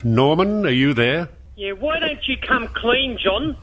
Norman, are you there? Yeah, why don't you come clean, John?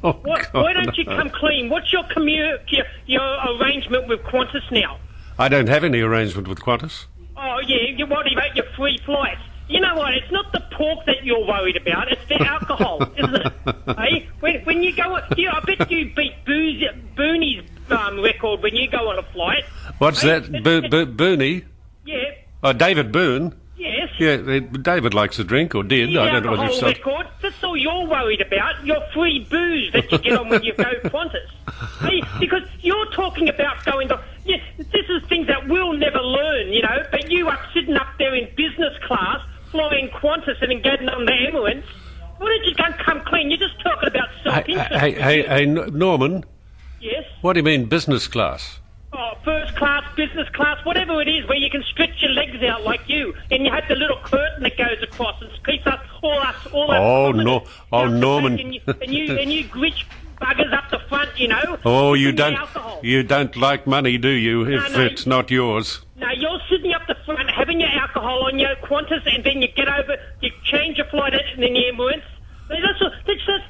Why don't you come clean? What's your arrangement with Qantas now? I don't have any arrangement with Qantas. Oh, yeah, what about your free flights? You know what, it's not the pork that you're worried about, it's the alcohol, isn't it? Hey? When you go... I bet you beat Booney's record when you go on a flight. What's that? Booney? Yeah. Oh, David Boone? Yes. Yeah, David likes a drink, or did. I don't know what you've said. Record, that's all you're worried about, your free booze that you get on when you go Qantas. Hey, because you're talking about going to... Yeah, this is things that we'll never learn, you know, but you are sitting up there in business class, flying Qantas and then getting on the Emirates. Why don't you come clean? You're just talking about self-interest. Hey, Norman? Yes? What do you mean, business class? Oh, first class, business class, whatever it is, where you can stretch your legs out like you, and you have the little curtain that goes across and keeps us all Norman. And you glitch buggers up the front, you know. Oh, you don't like money, do you? It's not yours. No, you're sitting up the front having your alcohol on your Qantas, and then you get over, you change your flight in the Emirates. That's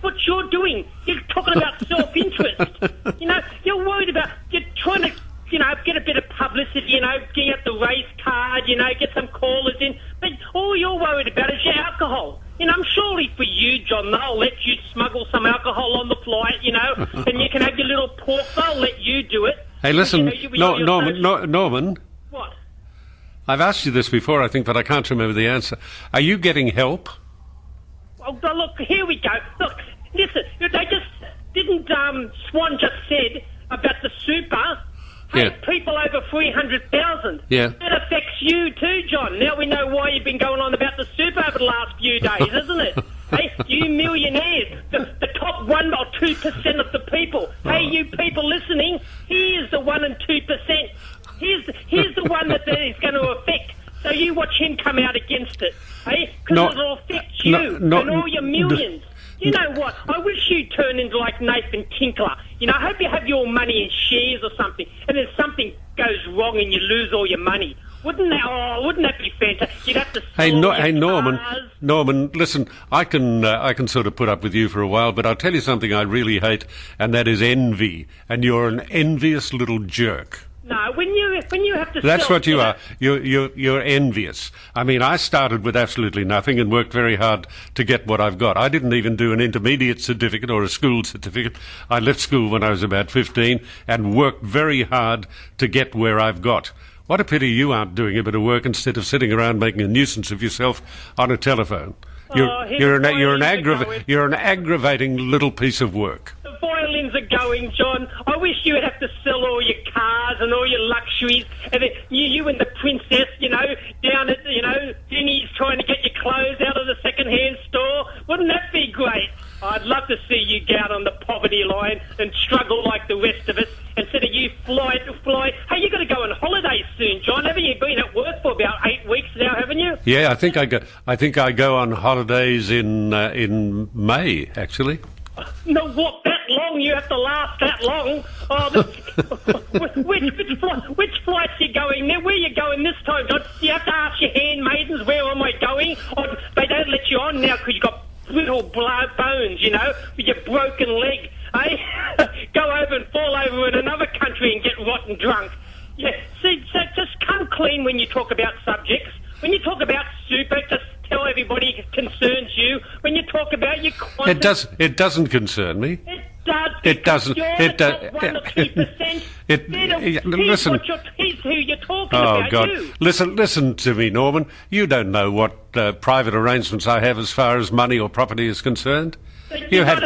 what you're doing. You're talking about self-interest. You know, you're worried about, you're trying to, you know, get a bit of publicity, you know, get out the race card, you know, get some callers in. But all you're worried about is your alcohol. You know, I'm surely for you, John, they'll let you smuggle some alcohol on the flight, you know, and you can have your little pork, they'll let you do it. Hey, listen, Norman. What? I've asked you this before, I think, but I can't remember the answer. Are you getting help? Oh, look, here we go. Look, listen, they just didn't, Swan just said about the super. Hey, Yeah. people over 300,000. Yeah. That affects you too, John. Now we know why you've been going on about the super over the last few days, isn't it? Hey, you millionaires, the top 1 or 2% of the people. Hey, you people listening, here's the 1 and 2%. Here's the one that is going to affect. So you watch him come out against it, hey? Because it'll affect you and all your millions. You know what? I wish you turn into like Nathan Tinkler. You know, I hope you have your money in shares or something, and then something goes wrong and you lose all your money. Wouldn't that be fantastic? You'd have to sell Norman, listen, I can sort of put up with you for a while, but I'll tell you something I really hate, and that is envy. And you're an envious little jerk. No, when you have to That's sell, what you are. You're envious. I mean, I started with absolutely nothing and worked very hard to get what I've got. I didn't even do an intermediate certificate or a school certificate. I left school when I was about 15 and worked very hard to get where I've got. What a pity you aren't doing a bit of work instead of sitting around making a nuisance of yourself on a telephone. You're an aggravating little piece of work. The violins are going, John. I wish you would have to sell all your cars and all your luxuries, and then you and the princess, you know, down at, you know, Denny's trying to get your clothes out of the second-hand store. Wouldn't that be great? I'd love to see you go out on the poverty line and struggle like the rest of us instead of you fly. Hey, you've got to go on holidays soon, John. Haven't you been at work for about 8 weeks now, haven't you? Yeah, I think I go on holidays in May, actually. No, what, that long? You have to last that long? Oh, which flights are you going there? Where are you going this time, John? You have to ask your handmaidens, where am I going? Or they don't let you on now because you've got brittle bones, you know, with your broken leg. Go over and fall over in another country and get rotten drunk. Yeah, see, so just come clean when you talk about subjects. When you talk about super, just tell everybody it concerns you. When you talk about your Qantas... It doesn't concern me. It does. It doesn't. It does. 1 or 2%. Listen. He's who you're talking Oh, about. God. You. Listen to me, Norman. You don't know what private arrangements I have as far as money or property is concerned. You have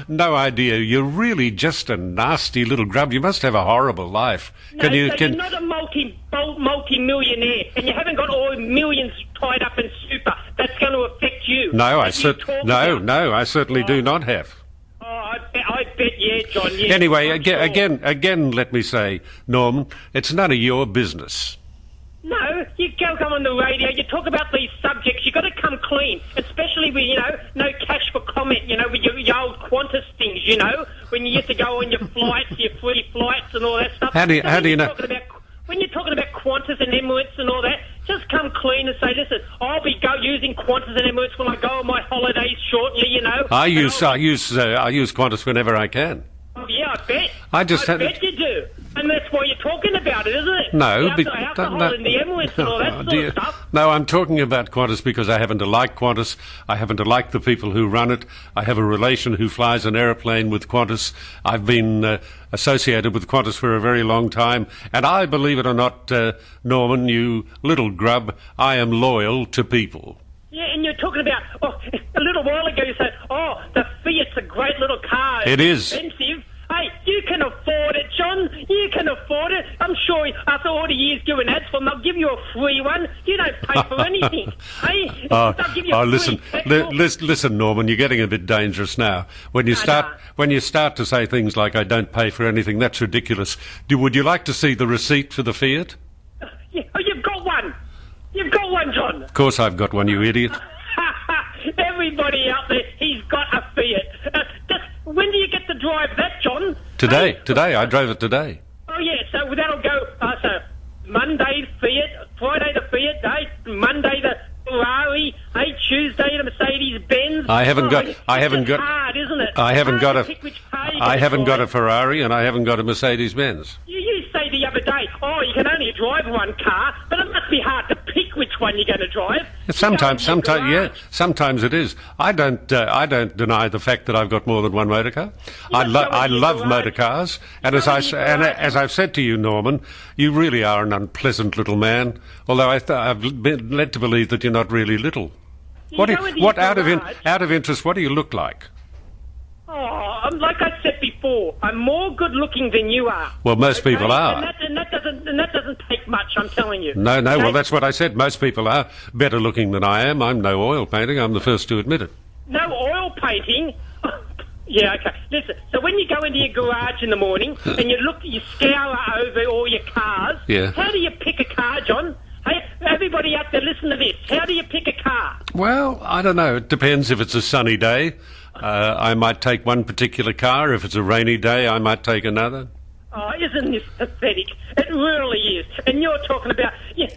no idea. You're really just a nasty little grub. You must have a horrible life. No, you're not a multi-millionaire, and you haven't got all millions tied up in super. That's going to affect you. No, I certainly do not have. Oh, I bet, yeah, John. Yeah, anyway, again, let me say, Norman, it's none of your business. No, you go on the radio, you talk about these subjects, you've got to come clean, especially with, you know, no cash for comment, you know, with your old Qantas things, you know, when you used to go on your flights, your free flights and all that stuff. How do you know? When you're talking about Qantas and Emirates and all that, just come clean and say, listen, I'll be be using Qantas and Emirates when I go on my holidays shortly, you know. I use Qantas whenever I can. Oh, yeah, I bet. I bet you do. And that's why you're talking about it, isn't it? No, the alcohol in the Emirates and all that sort of stuff. No, I'm talking about Qantas because I happen to like Qantas. I happen to like the people who run it. I have a relation who flies an aeroplane with Qantas. I've been associated with Qantas for a very long time. And I, believe it or not, Norman, you little grub, I am loyal to people. Yeah, and you're talking about, a little while ago you said, the Fiat's a great little car. It is. Expensive. Hey, you can afford it, John. You can afford it. I'm sure after all the years doing ads for them, they'll give you a free one. You don't pay for anything. Hey, they'll give you a free listen, Norman, you're getting a bit dangerous now. When you start to say things like, I don't pay for anything, that's ridiculous. Would you like to see the receipt for the Fiat? Yeah, you've got one. You've got one, John. Of course I've got one, you idiot. Everybody out there, he's got a Fiat. When do you get to drive that, John? Today. I drove it today. Oh, yeah, so that'll go, so Monday Fiat, Friday the Fiat, Monday the Ferrari, Tuesday the Mercedes-Benz. I haven't got hard, isn't it? I haven't got a Ferrari and I haven't got a Mercedes-Benz. You say the other day, you can only drive one car, but it must be hard to pick which one you're going to drive. Sometimes, yeah. Sometimes it is. I don't deny the fact that I've got more than one motor car. I love motor cars, and as I've said to you, Norman, you really are an unpleasant little man. Although I've been led to believe that you're not really little. Out of interest, what do you look like? Like I said before, I'm more good-looking than you are. Well, most people are. And that doesn't take much, I'm telling you. No, okay? Well, that's what I said. Most people are better looking than I am. I'm no oil painting. I'm the first to admit it. No oil painting? Yeah, okay. Listen, so when you go into your garage in the morning and you scour over all your cars, how do you pick a car, John? Hey, everybody out there, listen to this. How do you pick a car? Well, I don't know. It depends. If it's a sunny day, I might take one particular car. If it's a rainy day, I might take another. Oh, isn't this pathetic? It really is. And you're talking about you're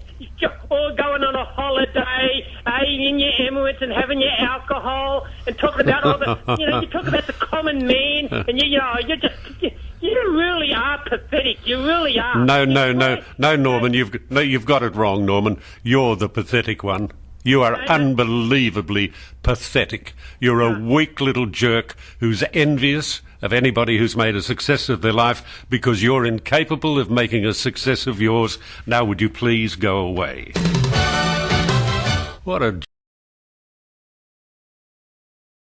all going on a holiday, in your Emirates and having your alcohol, and talking about all the, you talk about the common man, and you really are pathetic. You really are. No, Norman, you've got it wrong, Norman. You're the pathetic one. You are unbelievably pathetic. You're a weak little jerk who's envious of anybody who's made a success of their life because you're incapable of making a success of yours. Now, would you please go away? What a